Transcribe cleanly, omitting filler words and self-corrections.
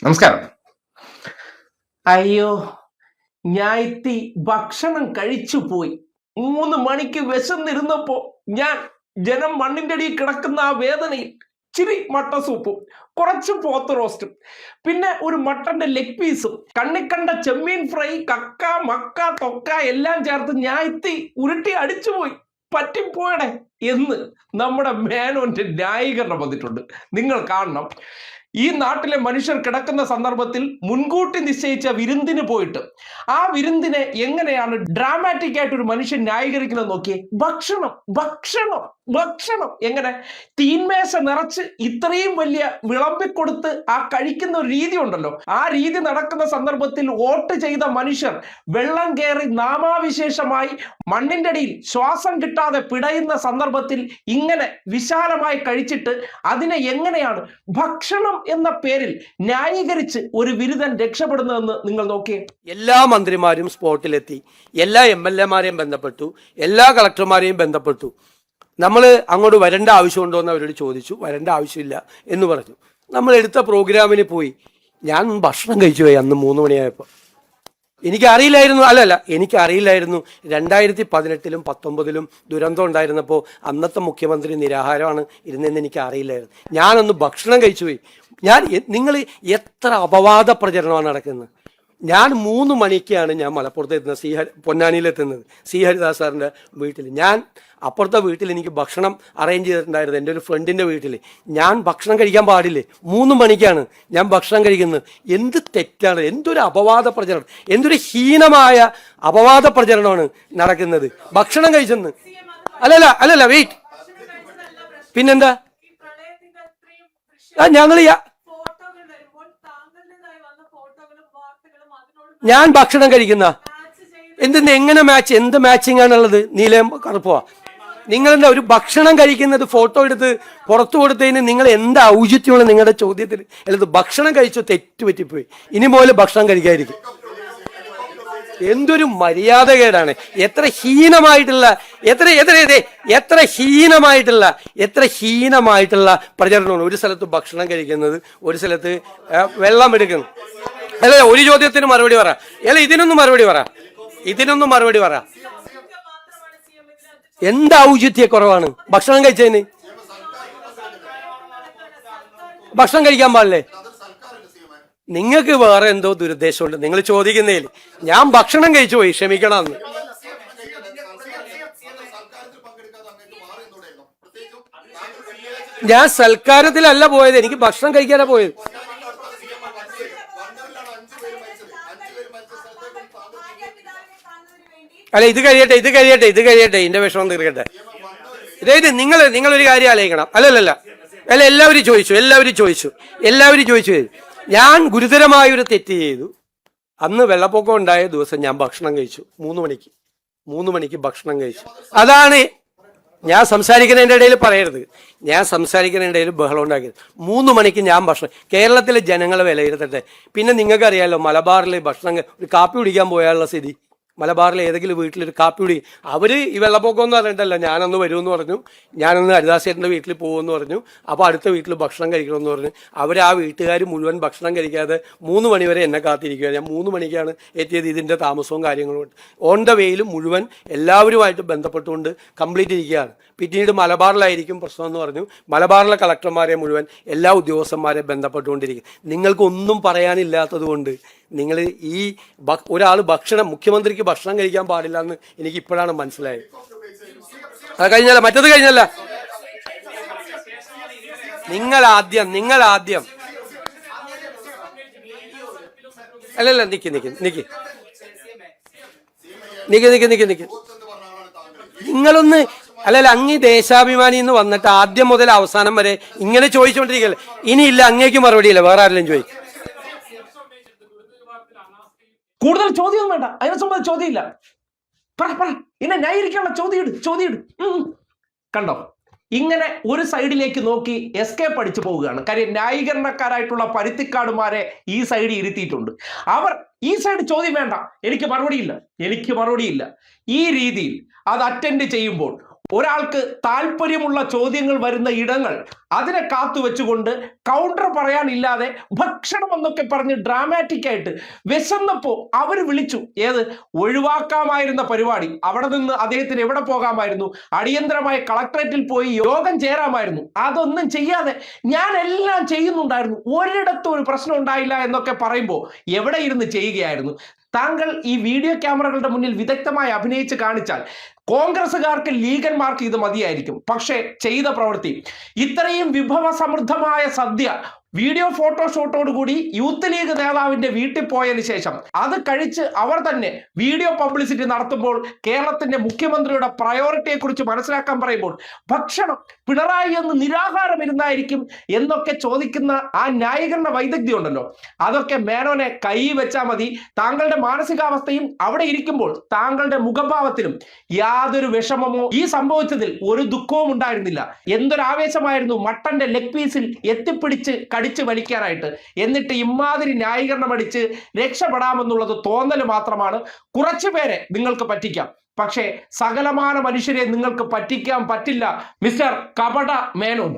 നമസ്കാരം. അയ്യോ, ഞാൻ ഭക്ഷണം കഴിച്ചു പോയി. 3 മണിക്ക് വിശന്നിരുന്നപ്പോ ഞാൻ ജനം മണ്ണിന്റെ അടിയിൽ കിടക്കുന്ന ആ വേദനയിൽ ഇച്ചിരി മട്ട സൂപ്പും കുറച്ച് പോത്ത് റോസ്റ്റും പിന്നെ ഒരു മട്ടന്റെ ലെഗ് പീസും കണ്ണിക്കണ്ട ചെമ്മീൻ ഫ്രൈ കക്ക മക്ക തൊക്ക എല്ലാം ചേർത്ത് ഞാൻ ഉരുട്ടി അടിച്ചുപോയി. പറ്റിപ്പോയടെ എന്ന് നമ്മുടെ മേനോന്റെ ന്യായീകരണം വന്നിട്ടുണ്ട്. നിങ്ങൾ കാണണം. ഈ നാട്ടിലെ മനുഷ്യർ കിടക്കുന്ന സന്ദർഭത്തിൽ മുൻകൂട്ടി നിശ്ചയിച്ച വിരുന്നിന് പോയിട്ട് ആ വിരുന്നിനെ എങ്ങനെയാണ് ഡ്രാമാറ്റിക് ആയിട്ട് ഒരു മനുഷ്യൻ ന്യായീകരിക്കുന്നത് നോക്കിയേ. ഭക്ഷണം ഭക്ഷണം ഭക്ഷണം എങ്ങനെ തീന്മേശ നിറച്ച് ഇത്രയും വലിയ വിളമ്പിക്കൊടുത്ത് ആ കഴിക്കുന്ന ഒരു രീതി ഉണ്ടല്ലോ. ആ രീതി നടക്കുന്ന സന്ദർഭത്തിൽ വോട്ട് ചെയ്ത മനുഷ്യർ വെള്ളം കയറി നാമാവിശേഷമായി മണ്ണിന്റെ അടിയിൽ ശ്വാസം കിട്ടാതെ പിടയുന്ന സന്ദർഭത്തിൽ ഇങ്ങനെ വിശാലമായി കഴിച്ചിട്ട് അതിനെ എങ്ങനെയാണ് ഭക്ഷണം എന്ന പേരിൽ ന്യായീകരിച്ച് ഒരു വിരുദ്ധൻ രക്ഷപ്പെടുന്നതെന്ന് നിങ്ങൾ നോക്കിയേ. എല്ലാ മന്ത്രിമാരും സ്പോട്ടിലെത്തി, എല്ലാ MLA-മാരെയും ബന്ധപ്പെട്ടു, എല്ലാ കളക്ടർമാരെയും ബന്ധപ്പെട്ടു. നമ്മൾ അങ്ങോട്ട് വരേണ്ട ആവശ്യമുണ്ടോ എന്ന് അവരോട് ചോദിച്ചു. വരേണ്ട ആവശ്യമില്ല എന്ന് പറഞ്ഞു. നമ്മൾ എടുത്ത പ്രോഗ്രാമിന് പോയി. ഞാൻ ഭക്ഷണം കഴിച്ചു പോയി അന്ന് 3 മണിയായപ്പോൾ. എനിക്കറിയില്ലായിരുന്നു, എനിക്കറിയില്ലായിരുന്നു 2018-ലും 2019-ലും ദുരന്തം ഉണ്ടായിരുന്നപ്പോൾ അന്നത്തെ മുഖ്യമന്ത്രി നിരാഹാരമാണ് ഇരുന്നതെന്ന് എനിക്ക് അറിയില്ലായിരുന്നു. ഞാനൊന്ന് ഭക്ഷണം കഴിച്ചു പോയി. നിങ്ങൾ എത്ര അപവാദ പ്രചരണമാണ് നടക്കുന്നത്. ഞാൻ 3 മണിക്കാണ് ഞാൻ മലപ്പുറത്ത് എത്തുന്നത്, പൊന്നാനിയിലെത്തുന്നത്, സി ഹരിദാസ് സാറിൻ്റെ വീട്ടിൽ. ഞാൻ അപ്പുറത്തെ വീട്ടിൽ എനിക്ക് ഭക്ഷണം അറേഞ്ച് ചെയ്തിട്ടുണ്ടായിരുന്നു, എൻ്റെ ഒരു ഫ്രണ്ടിൻ്റെ വീട്ടിൽ. ഞാൻ ഭക്ഷണം കഴിക്കാൻ പാടില്ലേ? 3 മണിക്കാണ് ഞാൻ ഭക്ഷണം കഴിക്കുന്നത്. എന്ത് തെറ്റാണ്, എന്തൊരു അപവാദ പ്രചരണം, എന്തൊരു ഹീനമായ അപവാദ പ്രചരണമാണ് നടക്കുന്നത്. ഭക്ഷണം കഴിച്ചെന്ന് അല്ലല്ല വെയിറ്റ്, പിന്നെന്താ ഞങ്ങൾ ഞാൻ ഭക്ഷണം കഴിക്കുന്ന എങ്ങനെ മാച്ച്, എന്ത് മാച്ചിങ് ആണുള്ളത്? നീലയും കറുപ്പോ? നിങ്ങളെന്താ ഒരു ഭക്ഷണം കഴിക്കുന്നത് ഫോട്ടോ എടുത്ത് പുറത്തു കൊടുത്തതിന് നിങ്ങൾ എന്താ ഔചിത്യമുള്ള നിങ്ങളുടെ ചോദ്യത്തിൽ? അല്ലത് ഭക്ഷണം കഴിച്ചോ, തെറ്റുപറ്റിപ്പോയി, ഇനി പോലെ ഭക്ഷണം കഴിക്കാതിരിക്കും. എന്തൊരു മര്യാദകേടാണ്. എത്ര ഹീനമായിട്ടുള്ള പ്രചരണമാണ്. ഒരു സ്ഥലത്ത് ഭക്ഷണം കഴിക്കുന്നത്, ഒരു സ്ഥലത്ത് വെള്ളം എടുക്കുന്നു. അല്ല, ഒരു ചോദ്യത്തിന് മറുപടി പറ. ഇതിനൊന്നും മറുപടി പറ. എന്താ ഔചിത്യക്കുറവാണ് ഭക്ഷണം കഴിച്ചതിന്? ഭക്ഷണം കഴിക്കാൻ പാടില്ലേ? നിങ്ങൾക്ക് വേറെ എന്തോ ദുരുദ്ദേശമുണ്ട് നിങ്ങൾ ചോദിക്കുന്നതിൽ. ഞാൻ ഭക്ഷണം കഴിച്ചു പോയി, ക്ഷമിക്കണമെന്ന്. ഞാൻ സൽക്കാരത്തിലല്ല പോയത്, എനിക്ക് ഭക്ഷണം കഴിക്കാനാ പോയത്. അല്ല, ഇത് കഴിയട്ടെ, ഇതിന്റെ വിഷമം തീർക്കട്ടെ. ഇതായത് നിങ്ങളൊരു കാര്യം ആലോചിക്കണം. അല്ല, എല്ലാവരും ചോദിച്ചു. ഞാൻ ഗുരുതരമായൊരു തെറ്റ് ചെയ്തു. അന്ന് വെള്ളപ്പൊക്കം ഉണ്ടായ ദിവസം ഞാൻ ഭക്ഷണം കഴിച്ചു 3 മണിക്ക് ഭക്ഷണം കഴിച്ചു. അതാണ് ഞാൻ സംസാരിക്കുന്നതിൻ്റെ ഇടയിൽ പറയരുത്. ഞാൻ സംസാരിക്കുന്നതിൻ്റെ ഇടയിൽ ബഹളം ഉണ്ടാക്കരുത്. 3 മണിക്ക് ഞാൻ ഭക്ഷണം, കേരളത്തിലെ ജനങ്ങളെ വിലയിരുത്തട്ടെ. പിന്നെ നിങ്ങൾക്കറിയാലോ, മലബാറിൽ ഒരു കാപ്പി കുടിക്കാൻ പോയാലുള്ള സ്ഥിതി. മലബാറിലെ ഏതെങ്കിലും വീട്ടിലൊരു കാപ്പി കുടി, അവർ ഈ വെള്ളപ്പൊക്കം എന്ന് പറഞ്ഞിട്ടല്ല, ഞാനൊന്ന് വരുമെന്ന് പറഞ്ഞു, ഞാനൊന്ന് ഹരിദാസേട്ടൻ്റെ വീട്ടിൽ പോകുമെന്ന് പറഞ്ഞു. അപ്പോൾ അടുത്ത വീട്ടിൽ ഭക്ഷണം കഴിക്കണമെന്ന് പറഞ്ഞു. ആ വീട്ടുകാർ മുഴുവൻ ഭക്ഷണം കഴിക്കാതെ 3 മണി വരെ എന്നെ കാത്തിരിക്കുക. ഞാൻ 3 മണിക്കാണ് എത്തിയത്. ഇതിൻ്റെ താമസവും കാര്യങ്ങളും ഓൺ ദ വേയിൽ മുഴുവൻ എല്ലാവരുമായിട്ട് ബന്ധപ്പെട്ടുകൊണ്ട് കംപ്ലീറ്റ് ഇരിക്കുകയാണ്. പിന്നീട് മലബാറിലായിരിക്കും പ്രശ്നം എന്ന് പറഞ്ഞു. മലബാറിലെ കളക്ടർമാരെ മുഴുവൻ എല്ലാ ഉദ്യോഗസ്ഥന്മാരെ ബന്ധപ്പെട്ടുകൊണ്ടിരിക്കും. നിങ്ങൾക്കൊന്നും പറയാനില്ലാത്തത് കൊണ്ട് നിങ്ങൾ ഒരാൾ മുഖ്യമന്ത്രിക്ക് ഭക്ഷണം കഴിക്കാൻ പാടില്ല എന്ന് എനിക്ക് ഇപ്പോഴാണ് മനസ്സിലായത്. അത് കഴിഞ്ഞല്ല, മറ്റത് കഴിഞ്ഞല്ല. നിങ്ങൾ ആദ്യം അല്ലല്ല നിക്ക് നിങ്ങളൊന്ന് അങ്ങ് ദേശാഭിമാനി എന്ന് വന്നിട്ട് ആദ്യം മുതൽ അവസാനം വരെ ഇങ്ങനെ ചോദിച്ചുകൊണ്ടിരിക്കല്ലേ. ഇനിയില്ല, അങ്ങേക്ക് മറുപടിയില്ല, വേറെ ആരെങ്കിലും ചോദിക്കും. കൂടുതൽ ചോദ്യം വേണ്ട, അതിനെ സംബന്ധിച്ച് ചോദ്യമില്ല. ഇന്നെ ന്യായീകരിക്കാനുള്ള ചോദ്യം കണ്ടോ? ഇങ്ങനെ ഒരു സൈഡിലേക്ക് നോക്കി എസ്കേപ്പ് അടിച്ചു പോവുകയാണ്. കാര്യം ന്യായീകരണക്കാരായിട്ടുള്ള പരുത്തിക്കാടുമാരെ ഈ സൈഡിൽ ഇരുത്തിയിട്ടുണ്ട്. അവർ ഈ സൈഡ് ചോദ്യം വേണ്ട, എനിക്ക് മറുപടിയില്ല. ഈ രീതിയിൽ അത് അറ്റൻഡ് ചെയ്യുമ്പോൾ ഒരാൾക്ക് താല്പര്യമുള്ള ചോദ്യങ്ങൾ വരുന്ന ഇടങ്ങൾ അതിനെ കാത്തു വെച്ചുകൊണ്ട് കൗണ്ടർ പറയാനില്ലാതെ ഭക്ഷണം എന്നൊക്കെ പറഞ്ഞ് ഡ്രാമാറ്റിക് ആയിട്ട് വിശന്നപ്പോ അവർ വിളിച്ചു. ഏത് ഒഴിവാക്കാമായിരുന്ന പരിപാടി, അവിടെ നിന്ന് അദ്ദേഹത്തിന് എവിടെ പോകാമായിരുന്നു? അടിയന്തരമായി കളക്ടറേറ്റിൽ പോയി യോഗം ചേരാമായിരുന്നു. അതൊന്നും ചെയ്യാതെ ഞാൻ എല്ലാം ചെയ്യുന്നുണ്ടായിരുന്നു, ഒരിടത്തും ഒരു പ്രശ്നം ഉണ്ടായില്ല എന്നൊക്കെ പറയുമ്പോൾ എവിടെ ഇരുന്ന് ചെയ്യുകയായിരുന്നു? താങ്കൾ ഈ വീഡിയോ ക്യാമറകളുടെ മുന്നിൽ വിദഗ്ധമായി അഭിനയിച്ച് കാണിച്ചാൽ കോൺഗ്രസുകാർക്ക് ലീഗന്മാർക്ക് ഇത് മതിയായിരിക്കും. പക്ഷേ ചെയ്ത പ്രവൃത്തി ഇത്രയും വിഭവസമൃദ്ധമായ സദ്യ വീഡിയോ ഫോട്ടോഷൂട്ടോടുകൂടി യൂത്ത് ലീഗ് നേതാവിന്റെ വീട്ടിൽ പോയതിനു ശേഷം അത് കഴിച്ച് അവർ തന്നെ വീഡിയോ പബ്ലിസിറ്റി നടത്തുമ്പോൾ കേരളത്തിന്റെ മുഖ്യമന്ത്രിയുടെ പ്രയോറിറ്റിയെ കുറിച്ച് മനസ്സിലാക്കാൻ പറയുമ്പോൾ ഭക്ഷണം പിണറായി എന്ന് നിരാഹാരം ഇരുന്നായിരിക്കും എന്നൊക്കെ ചോദിക്കുന്ന ആ ന്യായീകരണ വൈദഗ്ധ്യം ഉണ്ടല്ലോ, അതൊക്കെ മേനോനെ കൈ വെച്ചാൽ മതി. താങ്കളുടെ മാനസികാവസ്ഥയും അവിടെ ഇരിക്കുമ്പോൾ താങ്കളുടെ മുഖഭാവത്തിലും യാതൊരു വിഷമമോ ഈ സംഭവിച്ചതിൽ ഒരു ദുഃഖവും ഉണ്ടായിരുന്നില്ല. എന്തൊരാവേശമായിരുന്നു മട്ടന്റെ ലെഗ് പീസിൽ എത്തിപ്പിടിച്ച് കടിച്ചു വലിക്കാനായിട്ട്. എന്നിട്ട് ഇമാതിരി ന്യായീകരണം അടിച്ച് രക്ഷപ്പെടാമെന്നുള്ളത് തോന്നൽ മാത്രമാണ്. കുറച്ചു പേരെ നിങ്ങൾക്ക് പറ്റിക്കാം, പക്ഷേ സകലമാന മനുഷ്യരെ നിങ്ങൾക്ക് പറ്റിക്കാൻ പറ്റില്ല മിസ്റ്റർ കപട മേനോൻ.